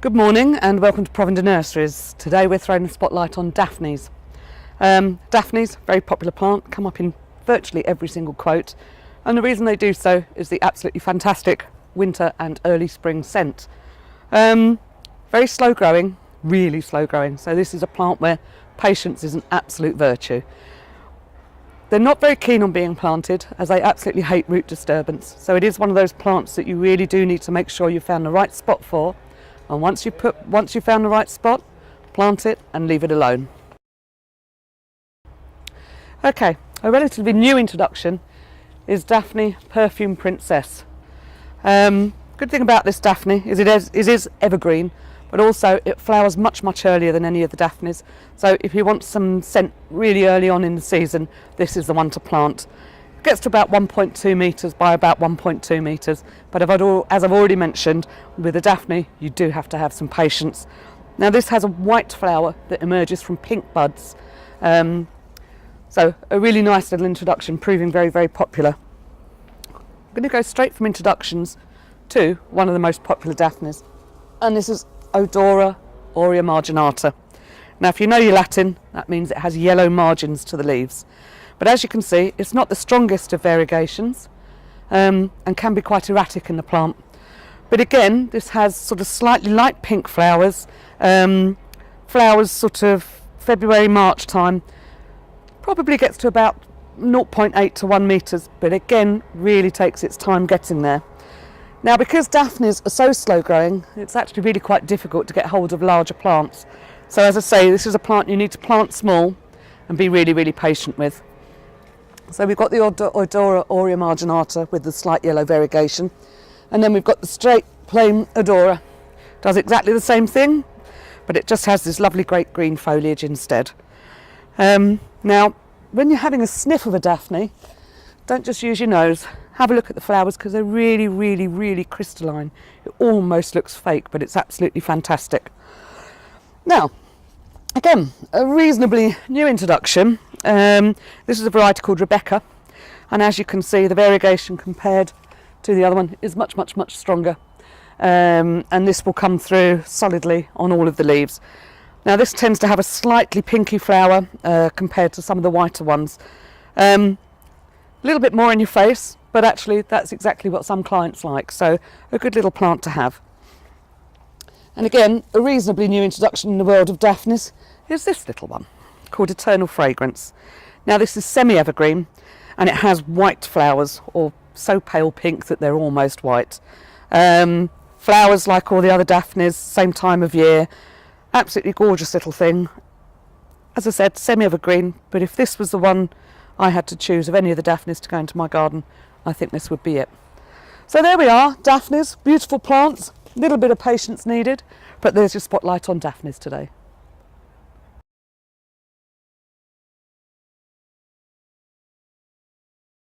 Good morning and welcome to Provender Nurseries. Today we're throwing the spotlight on Daphnes. Daphnes, very popular plant, come up in virtually every single quote, and the reason they do so is the absolutely fantastic winter and early spring scent. Very slow growing, really slow growing, so this is a plant where patience is an absolute virtue. They're not very keen on being planted as they absolutely hate root disturbance, so it is one of those plants that you really do need to make sure you found the right spot for, and once you've found the right spot, plant it and leave it alone. Okay, a relatively new introduction is Daphne Perfume Princess. Good thing about this Daphne is it is evergreen, but also it flowers much earlier than any of the Daphnes. So if you want some scent really early on in the season, this is the one to plant. It gets to about 1.2 metres by about 1.2 metres, but as I've already mentioned, with a Daphne you do have to have some patience. Now this has a white flower that emerges from pink buds, so a really nice little introduction, proving very popular. I'm going to go straight from introductions to one of the most popular Daphnes, and this is Odora, Aurilla Marginata. Now if you know your Latin, that means it has yellow margins to the leaves, but as you can see it's not the strongest of variegations, and can be quite erratic in the plant. But again, this has sort of slightly light pink flowers, flowers sort of February, March time, probably gets to about 0.8 to 1 metres, but again really takes its time getting there. Now because Daphnes are so slow growing, it's actually really quite difficult to get hold of larger plants. So as I say, this is a plant you need to plant small and be really patient with. So we've got the Odora Aurilla Marginata with the slight yellow variegation, and then we've got the straight plain Odora. Does exactly the same thing, but it just has this lovely great green foliage instead. Now when you're having a sniff of a Daphne, don't just use your nose. Have a look at the flowers because they're really crystalline. It almost looks fake, but it's absolutely fantastic. Now, again, a reasonably new introduction. This is a variety called Rebecca, and as you can see, the variegation compared to the other one is much stronger, and this will come through solidly on all of the leaves. Now this tends to have a slightly pinky flower compared to some of the whiter ones. A little bit more in your face, but actually that's exactly what some clients like, so a good little plant to have. And again, a reasonably new introduction in the world of Daphnes is this little one called Eternal Fragrance. Now this is semi-evergreen and it has white flowers, or so pale pink that they're almost white. Flowers like all the other Daphnes, same time of year, absolutely gorgeous little thing. As I said, semi-evergreen, but if this was the one I had to choose of any of the Daphnes to go into my garden, I think this would be it. So there we are, Daphnes, beautiful plants, a little bit of patience needed, but there's your spotlight on Daphnes today.